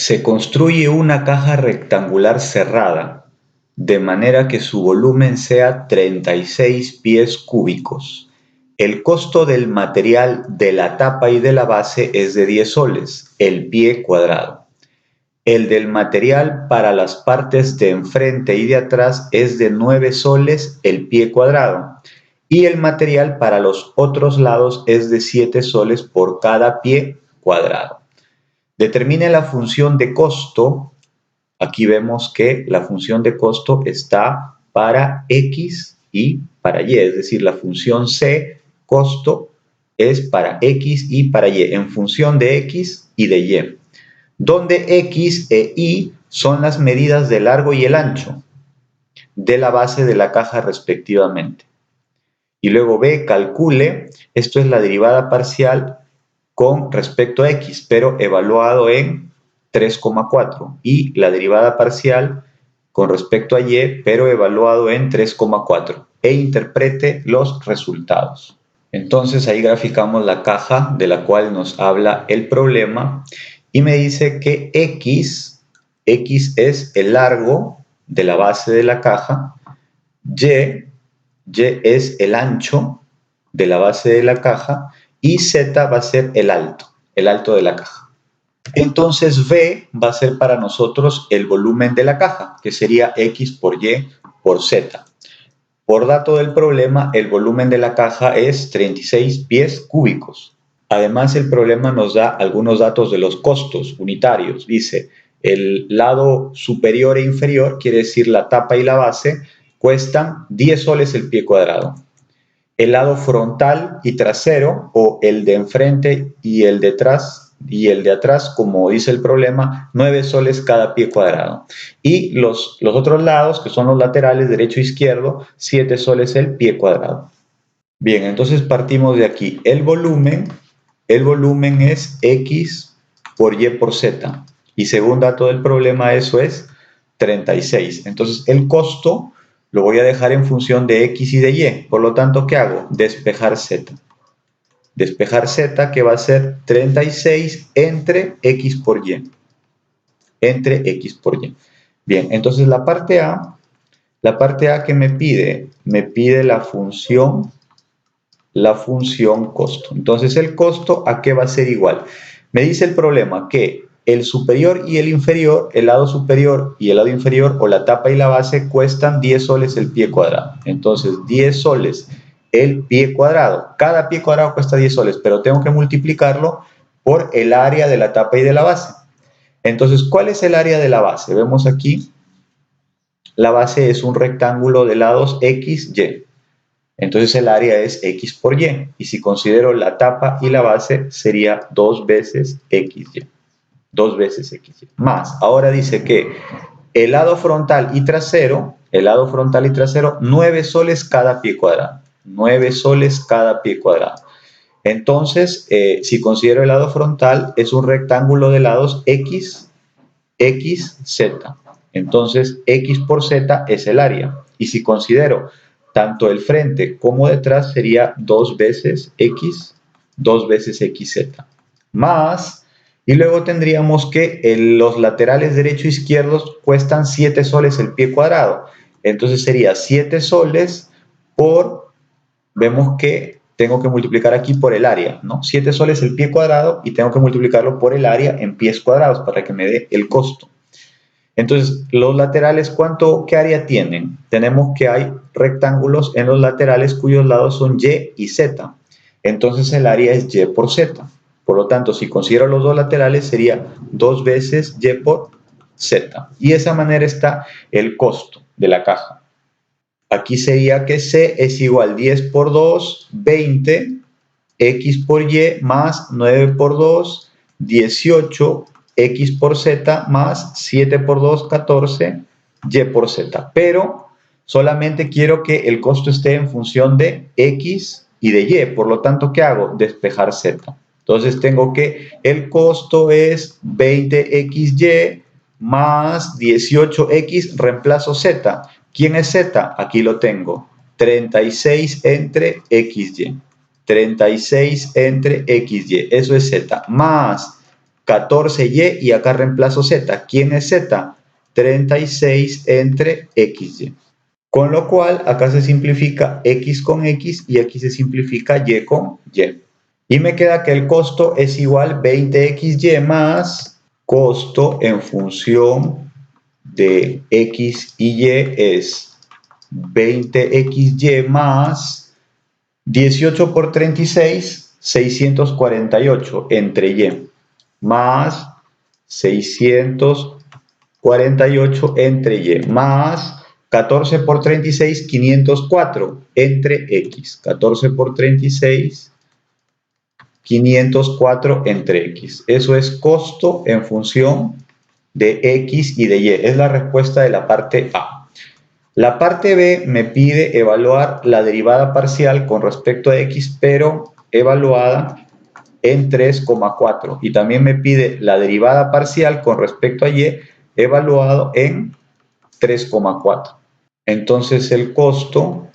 Se construye una caja rectangular cerrada, de manera que su volumen sea 36 pies cúbicos. El costo del material de la tapa y de la base es de 10 soles, el pie cuadrado. El del material para las partes de enfrente y de atrás es de 9 soles, el pie cuadrado. Y el material para los otros lados es de 7 soles por cada pie cuadrado. Determine la función de costo. Aquí vemos que la función de costo está para X y para Y, es decir, la función C, costo, es para X y para Y, en función de X y de Y, donde X e Y son las medidas de largo y el ancho de la base de la caja respectivamente. Y luego B, calcule, esto es la derivada parcial con respecto a X, pero evaluado en 3,4, y la derivada parcial con respecto a Y, pero evaluado en 3,4, e interprete los resultados. Entonces ahí graficamos la caja de la cual nos habla el problema y me dice que X es el largo de la base de la caja, Y es el ancho de la base de la caja y Z va a ser el alto de la caja. Entonces V va a ser para nosotros el volumen de la caja, que sería X por Y por Z. Por dato del problema, el volumen de la caja es 36 pies cúbicos. Además, el problema nos da algunos datos de los costos unitarios. Dice, el lado superior e inferior, quiere decir la tapa y la base, cuestan 10 soles el pie cuadrado. El lado frontal y trasero, o el de enfrente y el de atrás, como dice el problema, 9 soles cada pie cuadrado. Y los otros lados, que son los laterales, derecho e izquierdo, 7 soles el pie cuadrado. Bien, entonces partimos de aquí. El volumen es X por Y por Z. Y según dato del problema, eso es 36. Entonces, el costo lo voy a dejar en función de X y de Y. Por lo tanto, ¿qué hago? Despejar Z. Despejar Z, que va a ser 36 entre X por Y. Entre X por Y. Bien, entonces la parte A que me pide la función costo. Entonces, el costo, ¿a qué va a ser igual? Me dice el problema que el superior y el inferior, el lado superior y el lado inferior, o la tapa y la base, cuestan 10 soles el pie cuadrado. Entonces, 10 soles el pie cuadrado. Cada pie cuadrado cuesta 10 soles, pero tengo que multiplicarlo por el área de la tapa y de la base. Entonces, ¿cuál es el área de la base? Vemos aquí, la base es un rectángulo de lados X, Y. Entonces el área es X por Y. Y si considero la tapa y la base, sería 2 veces XY. 2 veces XY. Más, ahora dice que el lado frontal y trasero, 9 soles cada pie cuadrado. 9 soles cada pie cuadrado. Entonces, si considero el lado frontal, es un rectángulo de lados X, Z. Entonces, X por Z es el área. Y si considero tanto el frente como detrás, sería 2 veces X, 2 veces XZ. Más, y luego tendríamos que los laterales derecho e izquierdo cuestan 7 soles el pie cuadrado. Entonces sería 7 soles por, vemos que tengo que multiplicar aquí por el área, ¿no? 7 soles el pie cuadrado y tengo que multiplicarlo por el área en pies cuadrados para que me dé el costo. Entonces, los laterales, ¿qué área tienen? Tenemos que hay rectángulos en los laterales cuyos lados son Y y Z. Entonces, el área es Y por Z. Por lo tanto, si considero los dos laterales, sería 2 veces Y por Z. Y de esa manera está el costo de la caja. Aquí sería que C es igual a 10 por 2, 20, X por Y más 9 por 2, 18, X por Z más 7 por 2, 14, Y por Z. Pero solamente quiero que el costo esté en función de X y de Y. Por lo tanto, ¿qué hago? Despejar Z. Entonces tengo que el costo es 20XY más 18X, reemplazo Z. ¿Quién es Z? Aquí lo tengo. 36 entre XY. 36 entre XY. Eso es Z. Más 14y y acá reemplazo z. ¿Quién es z? 36 entre xy. Con lo cual, acá se simplifica x con x y aquí se simplifica y con y. Y me queda que el costo es igual 20xy más costo en función de x y y es 20xy más 18 por 36, 648 entre y, más 648 entre y, más 14 por 36, 504 entre x. 14 por 36, 504 entre x. Eso es costo en función de x y de y. Es la respuesta de la parte A. La parte B me pide evaluar la derivada parcial con respecto a x, pero evaluada en 3,4. Y también me pide la derivada parcial con respecto a y, evaluado en 3,4. Entonces el costo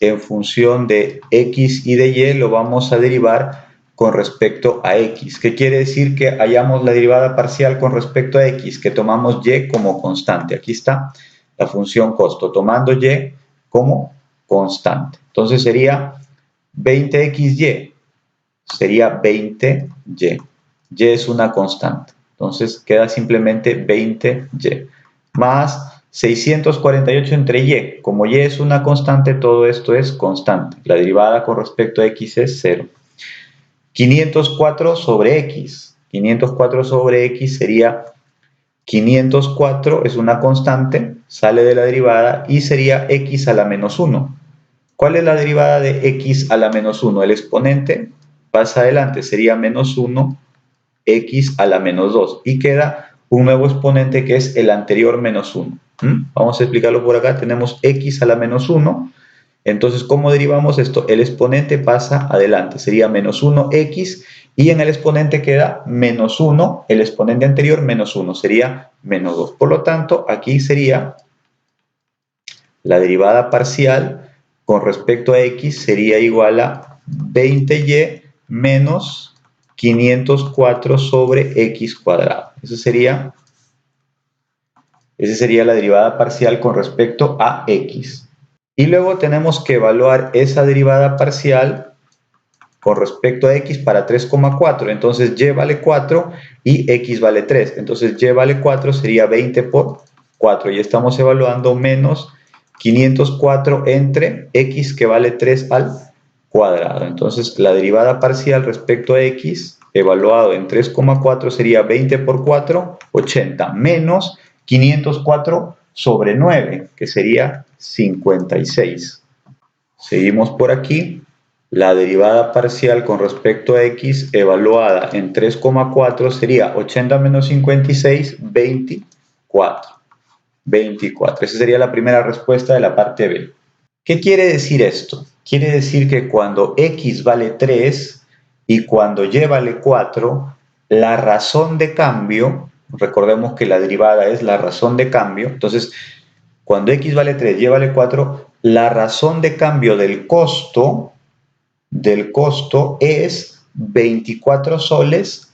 en función de x y de y lo vamos a derivar con respecto a x. ¿Qué quiere decir que hallamos la derivada parcial con respecto a x? Que tomamos y como constante. Aquí está la función costo, tomando y como constante. Entonces sería 20xy, sería 20y. Y es una constante. Entonces queda simplemente 20y. Más 648 entre y. Como y es una constante, todo esto es constante. La derivada con respecto a x es 0. 504 sobre x. 504 sobre x sería 504, es una constante, sale de la derivada y sería x a la menos 1. ¿Cuál es la derivada de x a la menos 1? El exponente pasa adelante, sería menos 1, x a la menos 2. Y queda un nuevo exponente que es el anterior menos 1. Vamos a explicarlo por acá. Tenemos x a la menos 1. Entonces, ¿cómo derivamos esto? El exponente pasa adelante, sería menos 1x y en el exponente queda menos 1, el exponente anterior menos 1, sería menos 2. Por lo tanto, aquí sería la derivada parcial con respecto a x sería igual a 20y menos 504 sobre x cuadrado. Esa sería la derivada parcial con respecto a x. Y luego tenemos que evaluar esa derivada parcial con respecto a x para 3,4. Entonces y vale 4 y x vale 3. Entonces y vale 4 sería 20 por 4. Y estamos evaluando menos 504 entre x que vale 3 al cuadrado. Entonces la derivada parcial respecto a x evaluado en 3,4 sería 20 por 4, 80, menos 504 sobre 9, que sería 56. Seguimos por aquí. La derivada parcial con respecto a x evaluada en 3,4 sería 80 menos 56, 24. 24. Esa sería la primera respuesta de la parte B. ¿Qué quiere decir esto? Quiere decir que cuando x vale 3 y cuando y vale 4, la razón de cambio, recordemos que la derivada es la razón de cambio, entonces cuando x vale 3 y vale 4, la razón de cambio del costo es 24 soles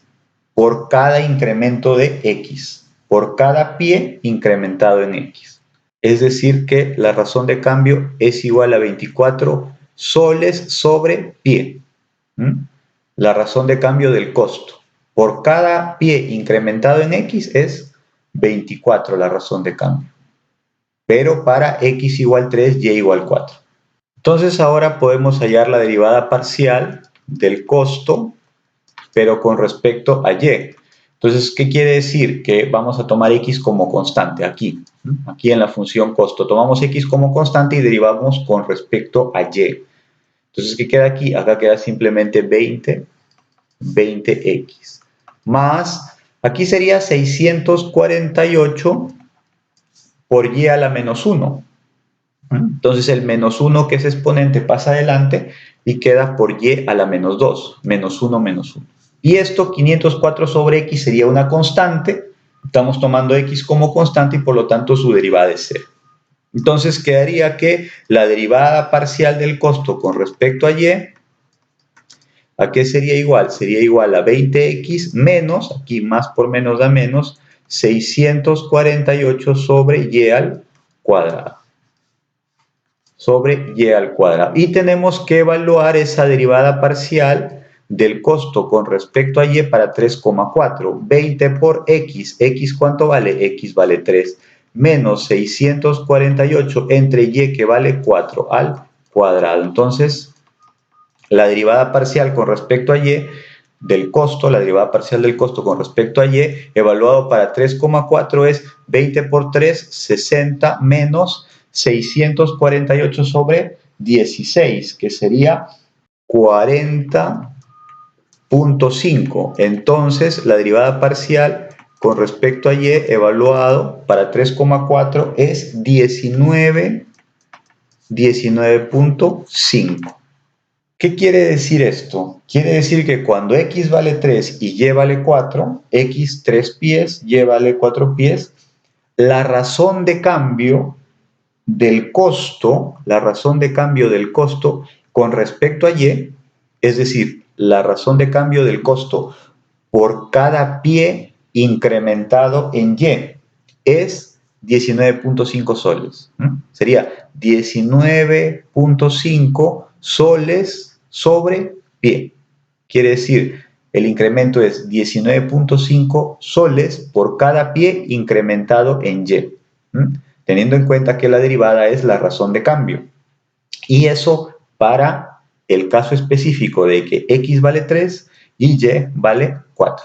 por cada incremento de x, por cada pie incrementado en x. Es decir que la razón de cambio es igual a 24 soles sobre pie. La razón de cambio del costo. Por cada pie incrementado en x es 24 la razón de cambio. Pero para x igual 3, y igual 4. Entonces ahora podemos hallar la derivada parcial del costo, pero con respecto a y. Entonces, ¿qué quiere decir? Que vamos a tomar x como constante aquí en la función costo. Tomamos x como constante y derivamos con respecto a y. Entonces, ¿qué queda aquí? Acá queda simplemente 20x. Más, aquí sería 648 por y a la menos 1. Entonces el menos 1 que es exponente pasa adelante y queda por y a la menos 2, menos 1, menos 1. Y esto 504 sobre x sería una constante, estamos tomando x como constante y por lo tanto su derivada es 0. Entonces quedaría que la derivada parcial del costo con respecto a y ¿A qué sería igual? Sería igual a 20x menos, aquí más por menos da menos, 648 sobre y al cuadrado. Sobre y al cuadrado. Y tenemos que evaluar esa derivada parcial del costo con respecto a y para 3,4. 20 por x. ¿X cuánto vale? X vale 3. Menos 648 entre y que vale 4 al cuadrado. Entonces, la derivada parcial con respecto a y del costo, la derivada parcial del costo con respecto a y, evaluado para 3,4 es 20 por 3, 60 menos 648 sobre 16, que sería 40,5. Entonces, la derivada parcial con respecto a y evaluado para 3,4 es 19,5. ¿Qué quiere decir esto? Quiere decir que cuando x vale 3 y y vale 4, x 3 pies, y vale 4 pies, la razón de cambio del costo con respecto a y, es decir, la razón de cambio del costo por cada pie incrementado en y, es 19,5 soles. Sería 19,5 soles sobre pie. Quiere decir, el incremento es 19,5 soles por cada pie incrementado en y. Teniendo en cuenta que la derivada es la razón de cambio. Y eso para el caso específico de que x vale 3 y y vale 4.